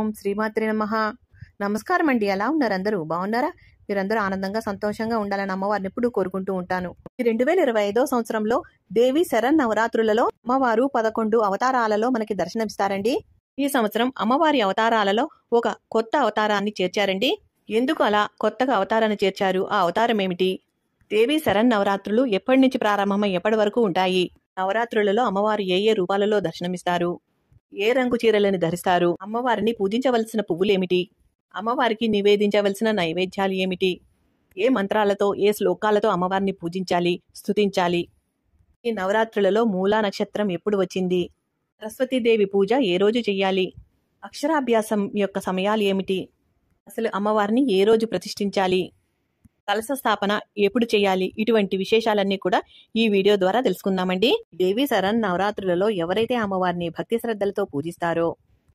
ఓం శ్రీమాత్రే నమః. నమస్కారం అండి. ఎలా ఉన్నారు అందరూ? బాగున్నారా? మీరందరూ ఆనందంగా సంతోషంగా ఉండాలని అమ్మవారిని ఎప్పుడూ కోరుకుంటూ ఉంటాను. ఈ 2025 సంవత్సరంలో దేవి శరణ్ నవరాత్రులలో అమ్మవారు 11 అవతారాలలో మనకి దర్శనమిస్తారండి. ఈ సంవత్సరం అమ్మవారి అవతారాలలో ఒక కొత్త అవతారాన్ని చేర్చారండి. ఎందుకు అలా కొత్తగా అవతారాన్ని చేర్చారు? ఆ అవతారం ఏమిటి? దేవి శరణ్ నవరాత్రులు ఎప్పటి నుంచి ప్రారంభమై ఎప్పటి వరకు ఉంటాయి? నవరాత్రులలో అమ్మవారు ఏ ఏ రూపాలలో దర్శనమిస్తారు? ఏ రంగు చీరలను ధరిస్తారు? అమ్మవారిని పూజించవలసిన పువ్వులేమిటి? అమ్మవారికి నివేదించవలసిన నైవేద్యాలు ఏమిటి? ఏ మంత్రాలతో ఏ శ్లోకాలతో అమ్మవారిని పూజించాలి, స్తుతించాలి? ఈ నవరాత్రులలో మూలా నక్షత్రం ఎప్పుడు వచ్చింది? సరస్వతీదేవి పూజ ఏ రోజు చెయ్యాలి? అక్షరాభ్యాసం యొక్క సమయాలు ఏమిటి? అసలు అమ్మవారిని ఏ రోజు ప్రతిష్ఠించాలి? కలశ స్థాపన ఎప్పుడు చేయాలి? ఇటువంటి విశేషాలన్నీ కూడా ఈ వీడియో ద్వారా తెలుసుకుందామండి. దేవి శరణ్ నవరాత్రులలో ఎవరైతే అమ్మవారిని భక్తి శ్రద్ధలతో పూజిస్తారో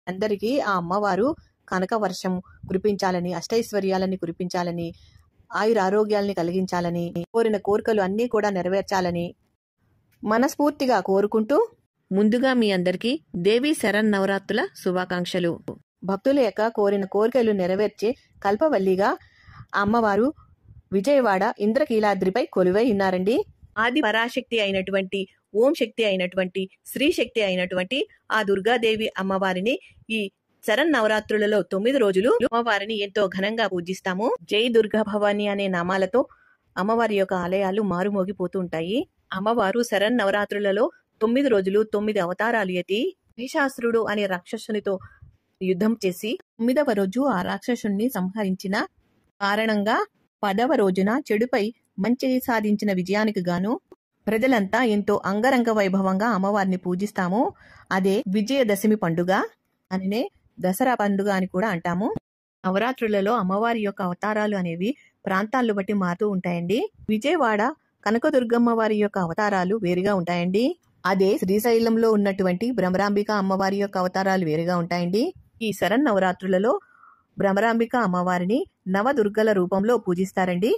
అందరికీ ఆ అమ్మవారు కనక వర్షం కురిపించాలని, అష్టైశ్వర్యాలని కురిపించాలని, ఆయురారోగ్యాలని కలిగించాలని, కోరిన కోరికలు అన్నీ కూడా నెరవేర్చాలని మనస్ఫూర్తిగా కోరుకుంటూ ముందుగా మీ అందరికీ దేవి శరణ్ నవరాత్రుల శుభాకాంక్షలు. భక్తుల యొక్క కోరిన కోరికలు నెరవేర్చే కల్పవల్లిగా అమ్మవారు విజయవాడ ఇంద్రకీలాద్రిపై కొలువై ఉన్నారండి. ఆది పరాశక్తి అయినటువంటి, ఓం శక్తి అయినటువంటి, శ్రీ శక్తి అయినటువంటి ఆ దుర్గాదేవి అమ్మవారిని ఈ శరణ్ నవరాత్రులలో 9 రోజులు అమ్మవారిని ఎంతో ఘనంగా పూజిస్తాము. జై దుర్గా భవాని అనే నామాలతో అమ్మవారి యొక్క ఆలయాలు మారుమోగిపోతూ ఉంటాయి. అమ్మవారు శరణ్ నవరాత్రులలో 9 రోజులు 9 అవతారాలు ఎత్తి మహిషాసురుడు అనే రాక్షసునితో యుద్ధం చేసి 9వ రోజు ఆ రాక్షసుని సంహరించిన కారణంగా 10వ రోజున చెడుపై మంచి సాధించిన విజయానికి గాను ప్రజలంతా ఎంతో అంగరంగ వైభవంగా అమ్మవారిని పూజిస్తాము. అదే విజయదశమి పండుగ అనినే దసరా పండుగ అని కూడా అంటాము. నవరాత్రులలో అమ్మవారి యొక్క అవతారాలు అనేవి ప్రాంతాలను బట్టి మారుతూ ఉంటాయండి. విజయవాడ కనకదుర్గమ్మ వారి యొక్క అవతారాలు వేరుగా ఉంటాయండి. అదే శ్రీశైలంలో ఉన్నటువంటి భ్రమరాంబిక అమ్మవారి యొక్క అవతారాలు వేరుగా ఉంటాయండి. ఈ శరణ్ నవరాత్రులలో భ్రమరాంబిక అమ్మవారిని నవదుర్గల రూపంలో పూజిస్తారండి.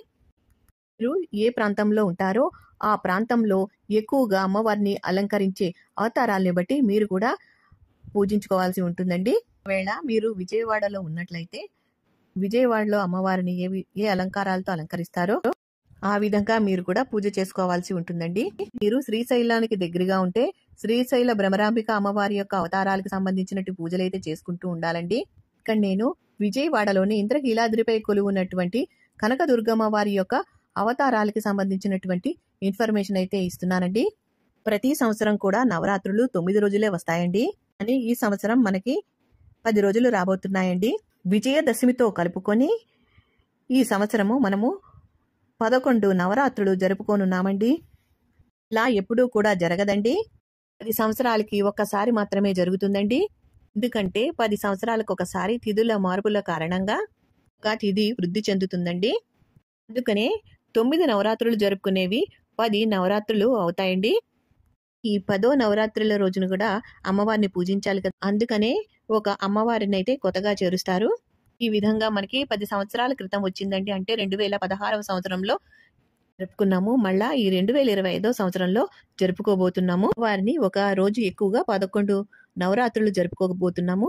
మీరు ఏ ప్రాంతంలో ఉంటారో ఆ ప్రాంతంలో ఎక్కువగా అమ్మవారిని అలంకరించే అవతారాలని బట్టి మీరు కూడా పూజించుకోవాల్సి ఉంటుందండి. ఒకవేళ మీరు విజయవాడలో ఉన్నట్లయితే విజయవాడలో అమ్మవారిని ఏ అలంకారాలతో అలంకరిస్తారో ఆ విధంగా మీరు కూడా పూజ చేసుకోవాల్సి ఉంటుందండి. మీరు శ్రీశైలానికి దగ్గరగా ఉంటే శ్రీశైల భ్రమరాంబిక అమ్మవారి యొక్క అవతారాలకు సంబంధించినట్టు పూజలైతే చేసుకుంటూ ఉండాలండి. ఇక్కడ నేను విజయవాడలోని ఇంద్రకీలాద్రిపై కొలువున్నటువంటి కనకదుర్గమ్మ వారి యొక్క అవతారాలకి సంబంధించినటువంటి ఇన్ఫర్మేషన్ అయితే ఇస్తున్నానండి. ప్రతి సంవత్సరం కూడా నవరాత్రులు 9 రోజులే వస్తాయండి. అని ఈ సంవత్సరం మనకి 10 రోజులు రాబోతున్నాయండి. విజయదశమితో కలుపుకొని ఈ సంవత్సరము మనము 11 నవరాత్రులు జరుపుకోనున్నామండి. ఇలా ఎప్పుడూ కూడా జరగదండి. 10 సంవత్సరాలకి ఒక్కసారి మాత్రమే జరుగుతుందండి. ఎందుకంటే 10 సంవత్సరాలకు ఒకసారి తిథుల మార్పుల కారణంగా ఒక తిథి వృద్ధి చెందుతుందండి. అందుకనే 9 నవరాత్రులు జరుపుకునేవి 10 నవరాత్రులు అవుతాయండి. ఈ 10వ నవరాత్రుల రోజున కూడా అమ్మవారిని పూజించాలి కదా. అందుకనే ఒక అమ్మవారిని అయితే కొత్తగా చేరుస్తారు. ఈ విధంగా మనకి 10 సంవత్సరాల క్రితం వచ్చిందండి. అంటే 2016వ సంవత్సరంలో జరుపుకున్నాము. మళ్ళా ఈ 2025వ సంవత్సరంలో జరుపుకోబోతున్నాము. వారిని ఒక రోజు ఎక్కువగా 11 నవరాత్రులు జరుపుకోబోతున్నాము.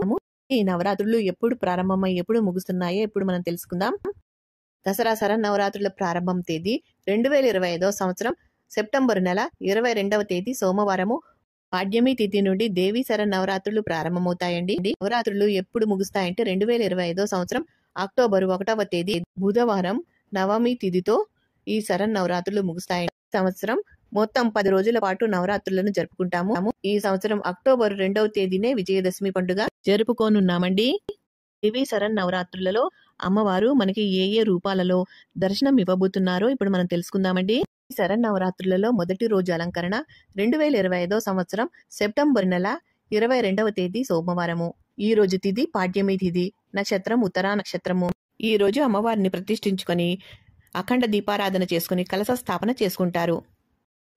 ఈ నవరాత్రులు ఎప్పుడు ప్రారంభమై ఎప్పుడు ముగుస్తున్నాయో ఇప్పుడు మనం తెలుసుకుందాం. దసరా శరణ్ నవరాత్రుల ప్రారంభం తేదీ 2025వ సంవత్సరం సెప్టెంబర్ నెల 22వ తేదీ సోమవారము పాడ్యమి తిథి నుండి దేవి శరణ్ నవరాత్రులు ప్రారంభమవుతాయండి. నవరాత్రులు ఎప్పుడు ముగుస్తాయంటే 2025వ సంవత్సరం అక్టోబర్ 1వ తేదీ బుధవారం నవమి తిథితో ఈ శరణ్ నవరాత్రులు ముగుస్తాయండి. సంవత్సరం మొత్తం 10 రోజుల పాటు నవరాత్రులను జరుపుకుంటాము. ఈ సంవత్సరం అక్టోబర్ 2వ తేదీనే విజయదశమి పండుగ జరుపుకోనున్నామండి. దేవి శరణ్ నవరాత్రులలో అమ్మవారు మనకి ఏ ఏ రూపాలలో దర్శనం ఇవ్వబోతున్నారో ఇప్పుడు మనం తెలుసుకుందామండి. శరణ్ నవరాత్రులలో మొదటి రోజు అలంకరణ 2025వ సంవత్సరం సెప్టెంబర్ నెల 22వ తేదీ సోమవారము. ఈ రోజు తిథి పాడ్యమి తిథి, నక్షత్రం ఉత్తరా నక్షత్రము. ఈ రోజు అమ్మవారిని ప్రతిష్ఠించుకొని అఖండ దీపారాధన చేసుకుని కలశ స్థాపన చేసుకుంటారు.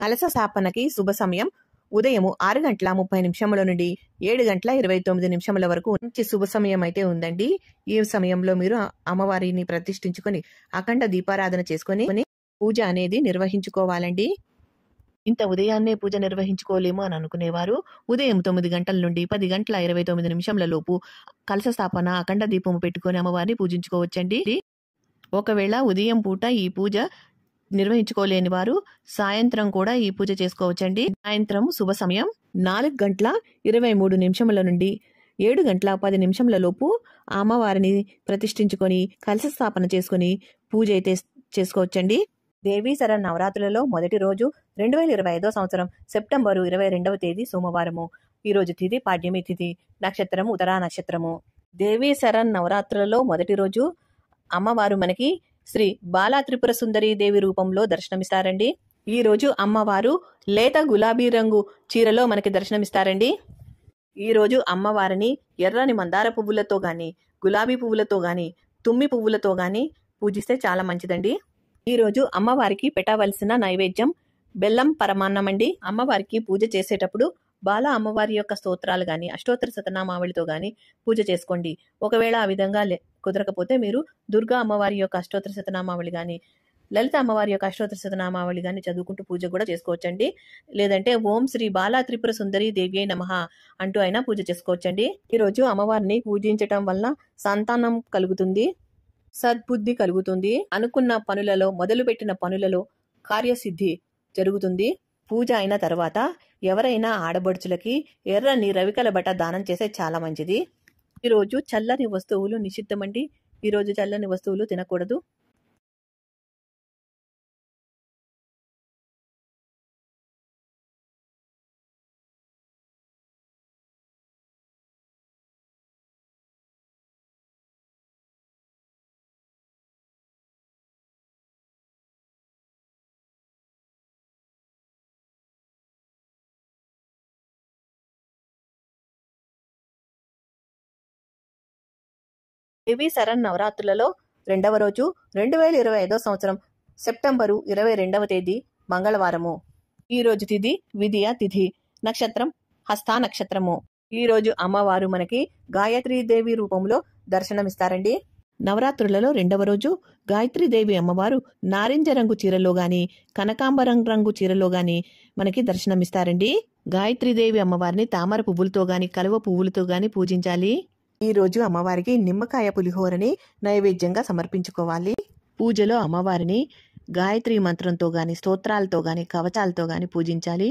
కలశ స్థాపనకి శుభ సమయం ఉదయం 6:30 నుండి 7:29 వరకు మంచి శుభ సమయం అయితే ఉందండి. ఈ సమయంలో మీరు అమ్మవారిని ప్రతిష్ఠించుకొని అఖండ దీపారాధన చేసుకొని పూజ అనేది నిర్వహించుకోవాలండి. ఇంత ఉదయాన్నే పూజ నిర్వహించుకోలేము అని అనుకునేవారు ఉదయం 9 గంటల నుండి 10 గంటల 29 నిమిషంల లోపు కలశ స్థాపన, అఖండ దీపము పెట్టుకొని అమ్మవారిని పూజించుకోవచ్చండి. ఒకవేళ ఉదయం పూట ఈ పూజ నిర్వహించుకోలేని వారు సాయంత్రం కూడా ఈ పూజ చేసుకోవచ్చండి. సాయంత్రం శుభ సమయం 4 గంటల 23 నిమిషముల నుండి 7 గంటల 10 నిమిషంల లోపు అమ్మవారిని ప్రతిష్ఠించుకొని కలశ స్థాపన చేసుకుని పూజ అయితే చేసుకోవచ్చండి. దేవీ శరణ్ నవరాత్రులలో మొదటి రోజు 2025 సంవత్సరం సెప్టెంబరు 22వ తేదీ సోమవారము. ఈ రోజు తిథి పాడ్యమి తిథి, నక్షత్రము ఉత్తరా నక్షత్రము. దేవీ శరణ్ నవరాత్రులలో మొదటి రోజు అమ్మవారు మనకి శ్రీ బాలా త్రిపుర సుందరి దేవి రూపంలో దర్శనమిస్తారండి. ఈ రోజు అమ్మవారు లేత గులాబీ రంగు చీరలో మనకి దర్శనమిస్తారండి. ఈ రోజు అమ్మవారిని ఎర్రని మందార పువ్వులతో గాని, గులాబీ పువ్వులతో గాని, తుమ్మి పువ్వులతో గాని పూజిస్తే చాలా మంచిదండి. ఈ రోజు అమ్మవారికి పెట్టవలసిన నైవేద్యం బెల్లం పరమాన్నం అండి. అమ్మవారికి పూజ చేసేటప్పుడు బాల అమ్మవారి యొక్క స్తోత్రాలు గాని, అష్టోత్తర శతనామావళితో గాని పూజ చేసుకోండి. ఒకవేళ ఆ విధంగా కుదరకపోతే మీరు దుర్గా అమ్మవారి యొక్క అష్టోత్తర శతనామావళి గాని, లలిత అమ్మవారి యొక్క అష్టోత్తర శతనామావళి గాని చదువుకుంటూ పూజ కూడా చేసుకోవచ్చండి. లేదంటే ఓం శ్రీ బాలా త్రిపుర సుందరి దేవ్యై నమః అంటూ అయినా పూజ చేసుకోవచ్చండి. ఈ రోజు అమ్మవారిని పూజించటం వల్ల సంతానం కలుగుతుంది, సద్బుద్ధి కలుగుతుంది, అనుకున్న పనులలో, మొదలుపెట్టిన పనులలో కార్యసిద్ధి జరుగుతుంది. పూజ అయిన తర్వాత ఎవరైనా ఆడబడుచులకి ఎర్రని రవికల బట్ట దానం చేస్తే చాలా మంచిది. ఈరోజు చల్లని వస్తువులు నిషిద్ధమండి. ఈరోజు చల్లని వస్తువులు తినకూడదు. దేవీ శరణ్ నవరాత్రులలో రెండవ రోజు 2025 సంవత్సరం సెప్టెంబరు 22వ తేదీ మంగళవారము. ఈ రోజు తిథి విదియ తిథి, నక్షత్రం హస్తా నక్షత్రము. ఈ రోజు అమ్మవారు మనకి గాయత్రీదేవి రూపంలో దర్శనమిస్తారండి. నవరాత్రులలో రెండవ రోజు గాయత్రీదేవి అమ్మవారు నారింజ రంగు చీరలో గాని, కనకాంబరం రంగు చీరలో గాని మనకి దర్శనమిస్తారండి. గాయత్రీదేవి అమ్మవారిని తామర పువ్వులతో గాని, కలువ పువ్వులతో గాని పూజించాలి. ఈ రోజు అమ్మవారికి నిమ్మకాయ పులిహోరని నైవేద్యంగా సమర్పించుకోవాలి. పూజలో అమ్మవారిని గాయత్రి మంత్రంతో గాని, స్తోత్రాలతో గాని, కవచాలతో గాని పూజించాలి.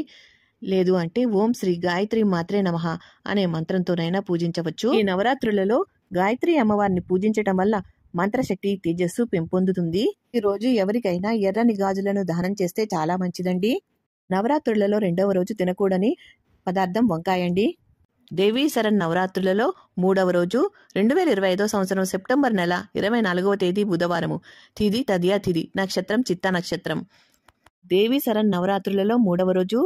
లేదు అంటే ఓం శ్రీ గాయత్రి మాత్రే నమః అనే మంత్రంతోనైనా పూజించవచ్చు. ఈ నవరాత్రులలో గాయత్రి అమ్మవారిని పూజించటం వల్ల మంత్రశక్తి, తేజస్సు పెంపొందుతుంది. ఈ రోజు ఎవరికైనా ఎర్రని గాజులను దానం చేస్తే చాలా మంచిదండి. నవరాత్రులలో రెండవ రోజు తినకూడని పదార్థం వంకాయ అండి. దేవీ శరణ్ నవరాత్రులలో మూడవ రోజు 2025 సంవత్సరం సెప్టెంబర్ నెల 24వ తేదీ బుధవారము. తిథి తదియ తిథి, నక్షత్రం చిత్తా నక్షత్రం. దేవీ శరణ్ నవరాత్రులలో మూడవ రోజు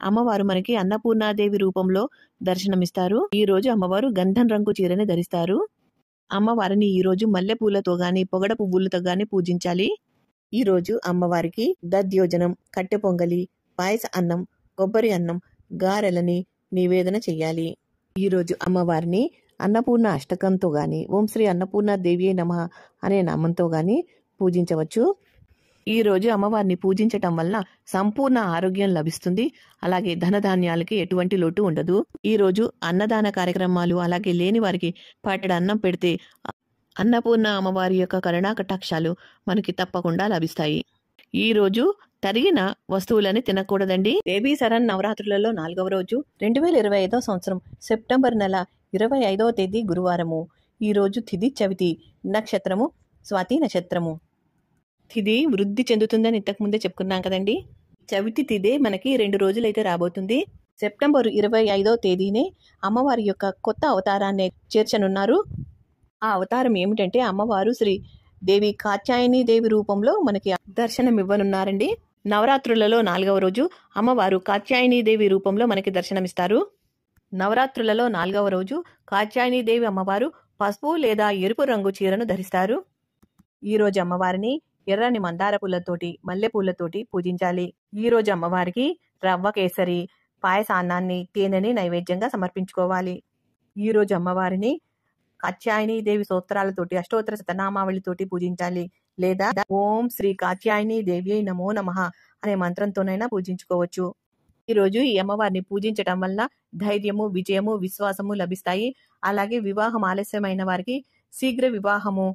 అమ్మవారు మనకి అన్నపూర్ణాదేవి రూపంలో దర్శనమిస్తారు. ఈ రోజు అమ్మవారు గంధం రంగు చీరని ధరిస్తారు. అమ్మవారిని ఈ రోజు మల్లెపూలతో గాని, పొగడ పువ్వులతో గాని పూజించాలి. ఈ రోజు అమ్మవారికి దధ్యోజనం, కట్టె పొంగలి, పాయస అన్నం, కొబ్బరి అన్నం, గారెలని నివేదన చెయ్యాలి. ఈ రోజు అమ్మవారిని అన్నపూర్ణ అష్టకంతో గాని, ఓం శ్రీ అన్నపూర్ణ దేవి నమః అనే నామంతో గాని పూజించవచ్చు. ఈ రోజు అమ్మవారిని పూజించటం వల్ల సంపూర్ణ ఆరోగ్యం లభిస్తుంది. అలాగే ధనధాన్యాలకి ఎటువంటి లోటు ఉండదు. ఈ రోజు అన్నదాన కార్యక్రమాలు, అలాగే లేని వారికి పట్టెడు అన్నం పెడితే అన్నపూర్ణ అమ్మవారి యొక్క కరుణా కటాక్షాలు మనకి తప్పకుండా లభిస్తాయి. ఈ రోజు తరిగిన వస్తువులని తినకూడదండి. దేవీ శరణ్ నవరాత్రులలో 4వ రోజు 2025 సంవత్సరం సెప్టెంబర్ నెల 25వ తేదీ గురువారము. ఈ రోజు తిథి చవితి, నక్షత్రము స్వాతి నక్షత్రము. తిథి వృద్ధి చెందుతుందని ఇంతకుముందే చెప్పుకున్నాం కదండి. చవితి తిథి మనకి 2 రోజులైతే రాబోతుంది. సెప్టెంబర్ 25వ తేదీనే అమ్మవారి యొక్క కొత్త అవతారాన్ని చేర్చనున్నారు. ఆ అవతారం ఏమిటంటే అమ్మవారు శ్రీ దేవి కాత్యాయని దేవి రూపంలో మనకి దర్శనం ఇవ్వనున్నారండి. నవరాత్రులలో 4వ రోజు అమ్మవారు కాత్యాయని దేవి రూపంలో మనకి దర్శనమిస్తారు. నవరాత్రులలో 4వ రోజు కాత్యాయని దేవి అమ్మవారు పసుపు లేదా ఎరుపు రంగు చీరను ధరిస్తారు. ఈ రోజు అమ్మవారిని ఎర్రని మందార పూలతోటి, మల్లె పూలతోటి పూజించాలి. ఈ రోజు అమ్మవారికి రవ్వ కేసరి, పాయసాన్నాన్ని, తేనెని నైవేద్యంగా సమర్పించుకోవాలి. ఈ రోజు అమ్మవారిని కాత్యాయని దేవి స్తోత్రాలతోటి, అష్టోత్తర శతనామావళితోటి పూజించాలి. లేదా ఓం శ్రీ కాత్యాయని దేవ్యై నమో నమః అనే మంత్రంతోనైనా పూజించుకోవచ్చు. ఈరోజు ఈ అమ్మవారిని పూజించటం వల్ల ధైర్యము, విజయము, విశ్వాసము లభిస్తాయి. అలాగే వివాహం ఆలస్యమైన వారికి శీఘ్ర వివాహము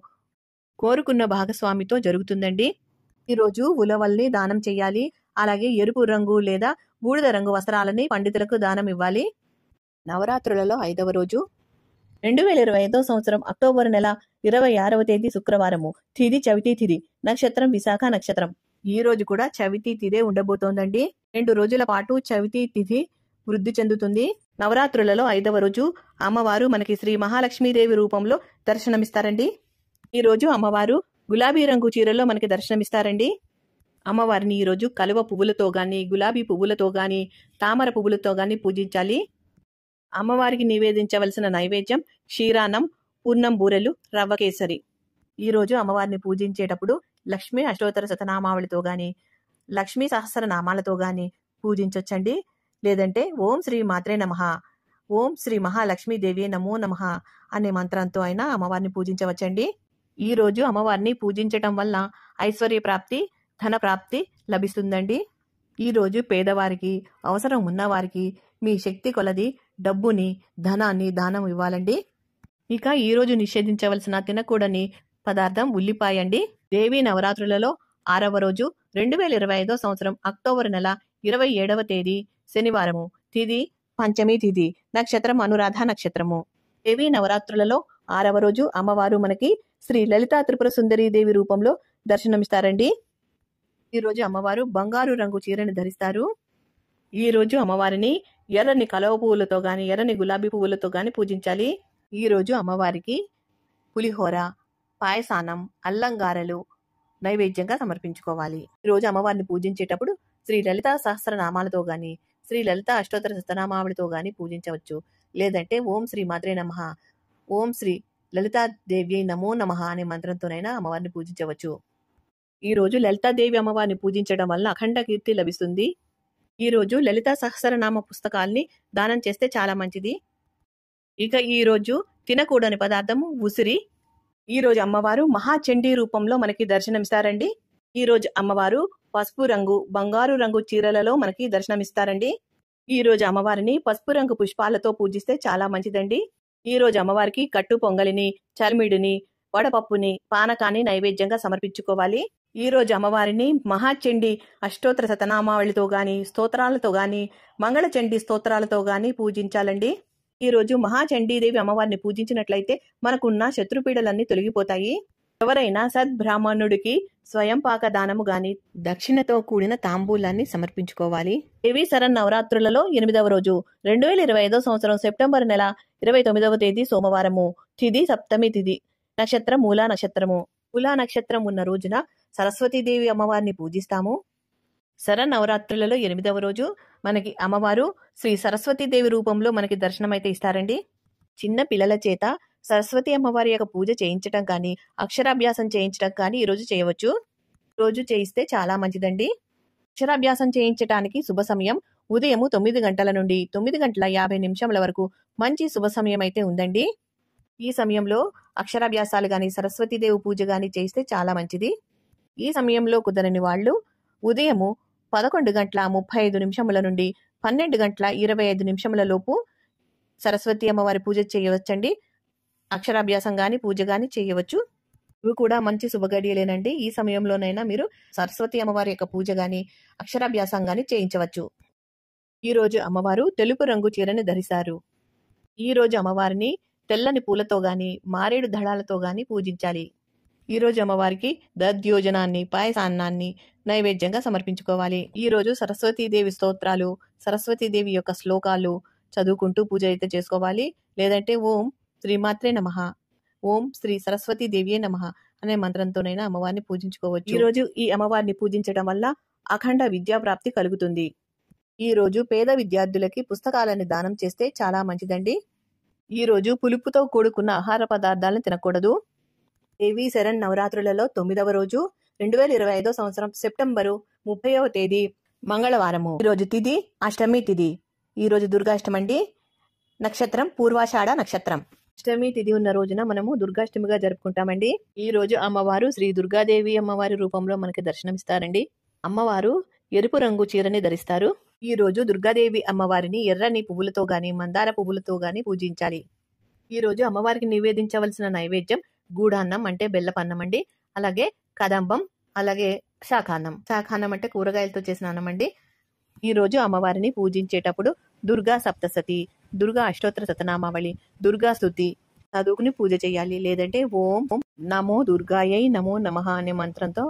కోరుకున్న భాగస్వామితో జరుగుతుందండి. ఈరోజు ఉలవల్ని దానం చేయాలి. అలాగే ఎరుపు రంగు లేదా బూడిద రంగు వస్త్రాలని పండితులకు దానం ఇవ్వాలి. నవరాత్రులలో 5వ రోజు 2025 సంవత్సరం అక్టోబర్ నెల 26వ తేదీ శుక్రవారము. తిథి చవితి తిథి. నక్షత్రం విశాఖ నక్షత్రం. ఈ రోజు కూడా చవితి తిథే ఉండబోతోందండి. 2 రోజుల పాటు చవితి తిథి వృద్ధి చెందుతుంది. నవరాత్రులలో 5వ రోజు అమ్మవారు మనకి శ్రీ మహాలక్ష్మీదేవి రూపంలో దర్శనమిస్తారండి. ఈ రోజు అమ్మవారు గులాబీ రంగు చీరలో మనకి దర్శనమిస్తారండి. అమ్మవారిని ఈరోజు కలువ పువ్వులతో గాని, గులాబీ పువ్వులతో గాని, తామర పువ్వులతో గాని పూజించాలి. అమ్మవారికి నివేదించవలసిన నైవేద్యం క్షీరాన్నం, పూర్ణం బూరెలు, రవ్వ కేసరి. ఈ రోజు అమ్మవారిని పూజించేటప్పుడు లక్ష్మీ అష్టోత్తర శతనామావళితో గాని, లక్ష్మీ సహస్రనామాలతో గాని పూజించొచ్చండి. లేదంటే ఓం శ్రీ మాత్రే నమః, ఓం శ్రీ మహాలక్ష్మీదేవి నమో నమః అనే మంత్రంతో అయినా అమ్మవారిని పూజించవచ్చండి. ఈ రోజు అమ్మవారిని పూజించటం వల్ల ఐశ్వర్య ప్రాప్తి, ధన ప్రాప్తి లభిస్తుందండి. ఈ రోజు పేదవారికి, అవసరం ఉన్నవారికి మీ శక్తి కొలది డబ్బుని, ధనాన్ని దానం ఇవ్వాలండి. ఇక ఈ రోజు నిషేధించవలసిన తినకూడని పదార్థం ఉల్లిపాయ అండి. దేవీ నవరాత్రులలో 6వ రోజు 2025 సంవత్సరం అక్టోబర్ నెల 27వ తేదీ శనివారము. తిథి పంచమి తిథి. నక్షత్రం అనురాధ నక్షత్రము. దేవీ నవరాత్రులలో 6వ రోజు అమ్మవారు మనకి శ్రీ లలితా త్రిపుర సుందరీ దేవి రూపంలో దర్శనమిస్తారండి. ఈ రోజు అమ్మవారు బంగారు రంగు చీరని ధరిస్తారు. ఈ రోజు అమ్మవారిని ఎర్రని కలువ పువ్వులతో గాని, ఎర్రని గులాబీ పువ్వులతో గాని పూజించాలి. ఈ రోజు అమ్మవారికి పులిహోర, పాయసాన్నం, అల్లంగారెలు నైవేద్యంగా సమర్పించుకోవాలి. ఈ రోజు అమ్మవారిని పూజించేటప్పుడు శ్రీ లలితా సహస్రనామాలతో గాని, శ్రీ లలితా అష్టోత్తర శతనామావళితో గాని పూజించవచ్చు. లేదంటే ఓం శ్రీ మాత్రే నమః, ఓం శ్రీ లలితాదేవి నమో నమః అనే మంత్రంతోనైనా అమ్మవారిని పూజించవచ్చు. ఈ రోజు లలితాదేవి అమ్మవారిని పూజించడం వల్ల అఖండ కీర్తి లభిస్తుంది. ఈ రోజు లలితా సహస్రనామ పుస్తకాల్ని దానం చేస్తే చాలా మంచిది. ఇక ఈ రోజు తినకూడని పదార్థము ఉసిరి. ఈ రోజు అమ్మవారు మహాచండీ రూపంలో మనకి దర్శనమిస్తారండి. ఈ రోజు అమ్మవారు పసుపు రంగు, బంగారు రంగు చీరలలో మనకి దర్శనమిస్తారండి. ఈ రోజు అమ్మవారిని పసుపు రంగు పుష్పాలతో పూజిస్తే చాలా మంచిదండి. ఈ రోజు అమ్మవారికి కట్టు పొంగలిని, చర్మిడిని, వడపప్పుని, పానకాన్ని నైవేద్యంగా సమర్పించుకోవాలి. ఈ రోజు అమ్మవారిని మహాచండీ అష్టోత్తర శతనామావళితో గాని, స్తోత్రాలతో గాని, మంగళచండీ స్తోత్రాలతో గాని పూజించాలండి. ఈ రోజు మహాచండీదేవి అమ్మవారిని పూజించినట్లయితే మనకున్న శత్రుపీడలన్నీ తొలగిపోతాయి. ఎవరైనా సద్బ్రాహ్మణుడికి స్వయం పాక దానము గాని, దక్షిణతో కూడిన తాంబూలాన్ని సమర్పించుకోవాలి. దేవీ శరన్నవరాత్రులలో 8వ రోజు 2025 సంవత్సరం సెప్టెంబర్ నెల 29వ తేదీ సోమవారము. తిథి సప్తమి తిథి. నక్షత్రం మూలా నక్షత్రము. మూలా నక్షత్రం ఉన్న రోజున సరస్వతీదేవి అమ్మవారిని పూజిస్తాము. శరన్నవరాత్రులలో 8వ రోజు మనకి అమ్మవారు శ్రీ సరస్వతీదేవి రూపంలో మనకి దర్శనమైతే ఇస్తారండి. చిన్న పిల్లల చేత సరస్వతి అమ్మవారి యొక్క పూజ చేయించటం కానీ, అక్షరాభ్యాసం చేయించటం కానీ ఈరోజు చేయవచ్చు. రోజు చేయిస్తే చాలా మంచిదండి. అక్షరాభ్యాసం చేయించటానికి శుభ సమయం ఉదయం 9 గంటల నుండి 9:50 వరకు మంచి శుభ సమయం అయితే ఉందండి. ఈ సమయంలో అక్షరాభ్యాసాలు గాని, సరస్వతీదేవి పూజ గాని చేయిస్తే చాలా మంచిది. ఈ సమయంలో కుదరని వాళ్ళు ఉదయం 11:35 నుండి 12:25 లోపు సరస్వతి అమ్మవారి పూజ చేయవచ్చండి. అక్షరాభ్యాసం గాని, పూజ గాని చేయవచ్చు. ఇవి కూడా మంచి శుభగడియలేనండి. ఈ సమయంలోనైనా మీరు సరస్వతి అమ్మవారి యొక్క పూజ గాని, అక్షరాభ్యాసం గాని చేయించవచ్చు. ఈ రోజు అమ్మవారు తెలుపు రంగు చీరని ధరిస్తారు. ఈ రోజు అమ్మవారిని తెల్లని పూలతో గాని, మారేడు దళాలతో గాని పూజించాలి. ఈ రోజు అమ్మవారికి దధ్యోజనాన్ని, పాయసాన్నాన్ని నైవేద్యంగా సమర్పించుకోవాలి. ఈ రోజు సరస్వతీదేవి స్తోత్రాలు, సరస్వతీదేవి యొక్క శ్లోకాలు చదువుకుంటూ పూజ అయితే చేసుకోవాలి. లేదంటే ఓం శ్రీమాత్రే నమః, ఓం శ్రీ సరస్వతీదేవియే నమః అనే మంత్రంతోనైనా అమ్మవారిని పూజించుకోవచ్చు. ఈ రోజు ఈ అమ్మవారిని పూజించడం వల్ల అఖండ విద్యాప్రాప్తి కలుగుతుంది. ఈ రోజు పేద విద్యార్థులకి పుస్తకాలను దానం చేస్తే చాలా మంచిదండి. ఈ రోజు పులుపుతో కూడుకున్న ఆహార పదార్థాలను తినకూడదు. దేవీ శరణ్ నవరాత్రులలో 9వ రోజు 2025 సంవత్సరం సెప్టెంబరు 30వ తేదీ మంగళవారము. ఈ రోజు తిథి అష్టమి తిథి. ఈ రోజు దుర్గాష్టమండి. నక్షత్రం పూర్వాషాఢ నక్షత్రం. అష్టమి తిథి ఉన్న రోజున మనము దుర్గాష్టమిగా జరుపుకుంటామండి. ఈ రోజు అమ్మవారు శ్రీ దుర్గాదేవి అమ్మవారి రూపంలో మనకి దర్శనమిస్తారండి. అమ్మవారు ఎరుపు రంగు చీరని ధరిస్తారు. ఈ రోజు దుర్గాదేవి అమ్మవారిని ఎర్రని పువ్వులతో గాని మందార పువ్వులతో గాని పూజించాలి. ఈ రోజు అమ్మవారికి నివేదించవలసిన నైవేద్యం గూడాన్నం అంటే బెల్లపన్నం అండి, అలాగే కదంబం, అలాగే శాకాన్నం. శాకాన్నం అంటే కూరగాయలతో చేసిన అన్నం అండి. ఈ రోజు అమ్మవారిని పూజించేటప్పుడు దుర్గా సప్తసతి, దుర్గా అష్టోత్తర శతనామావళి, దుర్గా స్తుతి చదువుకుని పూజ చేయాలి. లేదంటే ఓం నమో దుర్గాయై నమో నమః అనే మంత్రంతో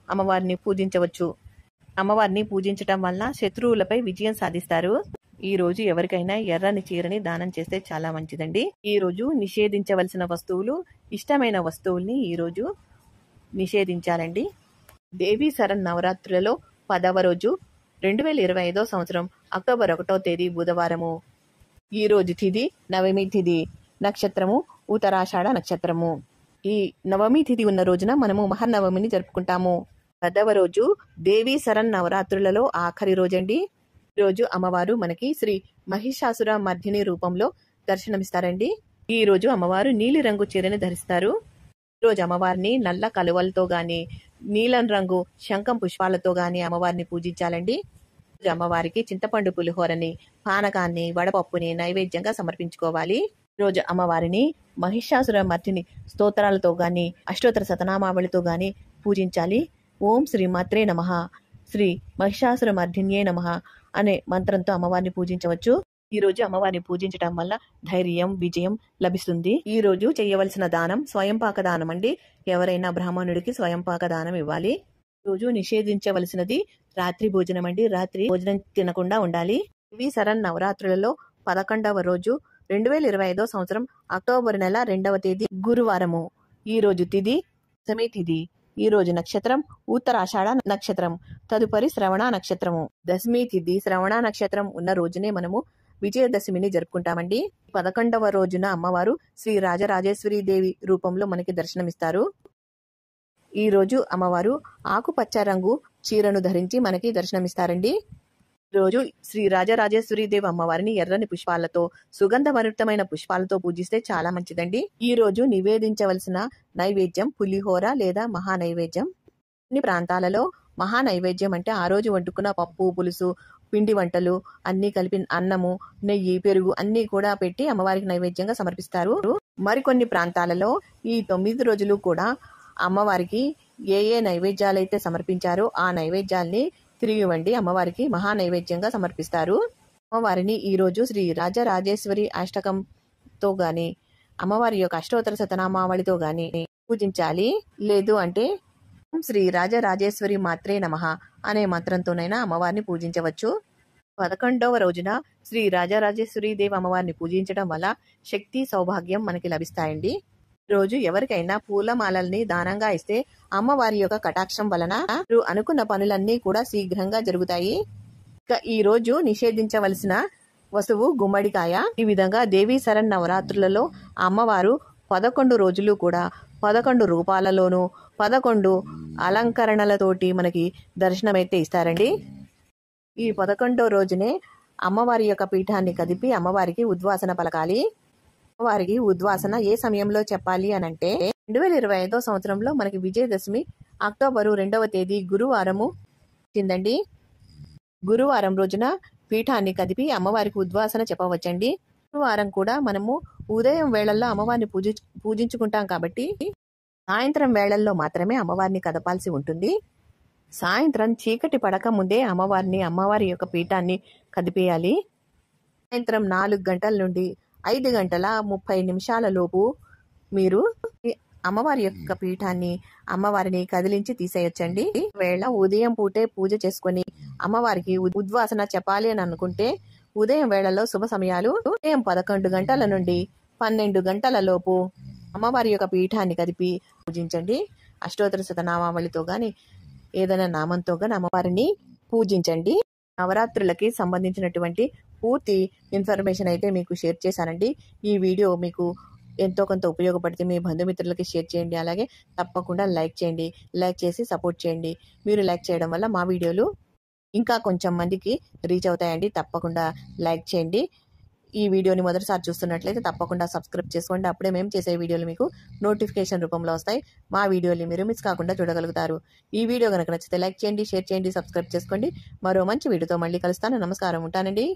అమ్మవారిని పూజించవచ్చు. అమ్మవారిని పూజించటం వల్ల శత్రువులపై విజయం సాధిస్తారు. ఈ రోజు ఎవరికైనా ఎర్రని చీరని దానం చేస్తే చాలా మంచిదండి. ఈ రోజు నిషేధించవలసిన వస్తువులు, ఇష్టమైన వస్తువుల్ని ఈ రోజు నిషేధించాలండి. దేవీ శరణ్ నవరాత్రులలో 10వ రోజు 2025 సంవత్సరం అక్టోబర్ 1వ తేదీ బుధవారము. ఈ రోజు తిథి నవమి తిథి, నక్షత్రము ఉత్తరాషాఢ నక్షత్రము. ఈ నవమి తిథి ఉన్న రోజున మనము మహర్నవమిని జరుపుకుంటాము. 10వ రోజు దేవీ శరణ్ నవరాత్రులలో ఆఖరి రోజండి. ఈ రోజు అమ్మవారు మనకి శ్రీ మహిషాసుర మర్దిని రూపంలో దర్శనమిస్తారండి. ఈ రోజు అమ్మవారు నీలి రంగు చీరని ధరిస్తారు. ఈ రోజు అమ్మవారిని నల్ల కలువలతో గాని, నీలం రంగు శంఖం పుష్పాలతో గాని అమ్మవారిని పూజించాలండి. అమ్మవారికి చింతపండు పులిహోరని, పానకాన్ని, వడపప్పుని నైవేద్యంగా సమర్పించుకోవాలి. రోజు అమ్మవారిని మహిషాసుర మర్దిని స్తోత్రాలతో గాని, అష్టోత్తర శతనామావళితో గాని పూజించాలి. ఓం శ్రీ మాత్రే నమః, శ్రీ మహిషాసుర మర్దిన్యే నమః అనే మంత్రంతో అమ్మవారిని పూజించవచ్చు. ఈ రోజు అమ్మవారిని పూజించడం వల్ల ధైర్యం, విజయం లభిస్తుంది. ఈ రోజు చేయవలసిన దానం స్వయంపాక దానం అండి. ఎవరైనా బ్రాహ్మణుడికి స్వయంపాక దానం ఇవ్వాలి. రోజు నిషేధించవలసినది రాత్రి భోజనం అండి. రాత్రి భోజనం తినకుండా ఉండాలి. దేవీ శరణ్ నవరాత్రులలో 11వ రోజు 2025 సంవత్సరం అక్టోబర్ నెల 2వ తేదీ గురువారము. ఈ రోజు తిథి దశమి తిథి. ఈ రోజు నక్షత్రం ఉత్తరాషాఢ నక్షత్రం, తదుపరి శ్రవణ నక్షత్రము. దశమి తిథి శ్రవణ నక్షత్రం ఉన్న రోజునే మనము విజయదశమిని జరుపుకుంటామండి. 11వ రోజున అమ్మవారు శ్రీ రాజరాజేశ్వరి దేవి రూపంలో మనకి దర్శనమిస్తారు. ఈ రోజు అమ్మవారు ఆకుపచ్చ రంగు చీరను ధరించి మనకి దర్శనమిస్తారండి. ఈ రోజు శ్రీ రాజరాజేశ్వరి దేవి అమ్మవారిని ఎర్రని పుష్పాలతో, సుగంధభరితమైన పుష్పాలతో పూజిస్తే చాలా మంచిదండి. ఈ రోజు నివేదించవలసిన నైవేద్యం పులిహోర లేదా మహా నైవేద్యం. కొన్ని ప్రాంతాలలో మహా నైవేద్యం అంటే ఆ రోజు వండుకున్న పప్పు, పులుసు, పిండి వంటలు అన్ని కలిపి అన్నము, నెయ్యి, పెరుగు అన్ని కూడా పెట్టి అమ్మవారికి నైవేద్యంగా సమర్పిస్తారు. మరికొన్ని ప్రాంతాలలో ఈ 9 రోజులు కూడా అమ్మవారికి ఏ ఏ నైవేద్యాలైతే సమర్పించారో ఆ నైవేద్యాల్ని తిరిగి ఇవ్వండి అమ్మవారికి మహా నైవేద్యంగా సమర్పిస్తారు. అమ్మవారిని ఈ రోజు శ్రీ రాజరాజేశ్వరి అష్టకంతో గాని, అమ్మవారి యొక్క అష్టోత్తర శతనామావళితో గాని పూజించాలి. లేదు అంటే శ్రీ రాజరాజేశ్వరి మాత్రే నమః అనే మంత్రంతోనైనా అమ్మవారిని పూజించవచ్చు. 11వ రోజున శ్రీ రాజరాజేశ్వరి దేవి అమ్మవారిని పూజించడం వల్ల శక్తి, సౌభాగ్యం మనకి లభిస్తాయండి. రోజు ఎవరికైనా పూలమాలల్ని దానంగా ఇస్తే అమ్మవారి యొక్క కటాక్షం వలన అనుకున్న పనులన్నీ కూడా శీఘ్రంగా జరుగుతాయి. ఇక ఈ రోజు నిషేధించవలసిన వస్తువు గుమ్మడికాయ. ఈ విధంగా దేవీ శరణ్ నవరాత్రులలో అమ్మవారు 11 రోజులు కూడా 11 రూపాలలోనూ 11 అలంకరణలతోటి మనకి దర్శనమైతే ఇస్తారండి. ఈ 11వ రోజునే అమ్మవారి యొక్క పీఠాన్ని కదిపి అమ్మవారికి ఉద్వాసన పలకాలి. అమ్మవారికి ఉద్వాసన ఏ సమయంలో చెప్పాలి అనంటే 2025 సంవత్సరంలో మనకి విజయదశమి అక్టోబరు 2వ తేదీ గురువారము వచ్చిందండి. గురువారం రోజున పీఠాన్ని కదిపి అమ్మవారికి ఉద్వాసన చెప్పవచ్చండి. గురువారం కూడా మనము ఉదయం వేళల్లో అమ్మవారిని పూజించుకుంటాం కాబట్టి సాయంత్రం వేళల్లో మాత్రమే అమ్మవారిని కదపాల్సి ఉంటుంది. సాయంత్రం చీకటి పడక ముందే అమ్మవారి యొక్క పీఠాన్ని కదిపేయాలి. సాయంత్రం 4 గంటల నుండి 5 గంటల 30 నిమిషాల లోపు మీరు అమ్మవారి యొక్క పీఠాన్ని అమ్మవారిని కదిలించి తీసేయొచ్చండి. వేళ ఉదయం పూటే పూజ చేసుకుని అమ్మవారికి ఉద్వాసన చెప్పాలి అని అనుకుంటే ఉదయం వేళల్లో శుభ సమయాలు ఉదయం 11 గంటల నుండి 12 గంటల లోపు అమ్మవారి యొక్క పీఠాన్ని కదిపి పూజించండి. అష్టోత్తర శతనామావళితో గాని ఏదైనా నామంతో గాని అమ్మవారిని పూజించండి. నవరాత్రులకి సంబంధించినటువంటి పూర్తి ఇన్ఫర్మేషన్ అయితే మీకు షేర్ చేశానండి. ఈ వీడియో మీకు ఎంతో కొంత ఉపయోగపడితే మీ బంధుమిత్రులకి షేర్ చేయండి. అలాగే తప్పకుండా లైక్ చేయండి. లైక్ చేసి సపోర్ట్ చేయండి. మీరు లైక్ చేయడం వల్ల మా వీడియోలు ఇంకా కొంచెం మందికి రీచ్ అవుతాయండి. తప్పకుండా లైక్ చేయండి. ఈ వీడియోని మొదటిసారి చూస్తున్నట్లయితే తప్పకుండా సబ్స్క్రైబ్ చేసుకోండి. అప్పుడే మేము చేసే వీడియోలు మీకు నోటిఫికేషన్ రూపంలో వస్తాయి. మా వీడియోని మీరు మిస్ కాకుండా చూడగలుగుతారు. ఈ వీడియో కనుక నచ్చితే లైక్ చేయండి, షేర్ చేయండి, సబ్స్క్రైబ్ చేసుకోండి. మరో మంచి వీడియోతో మళ్ళీ కలుస్తాను. నమస్కారం, ఉంటానండి.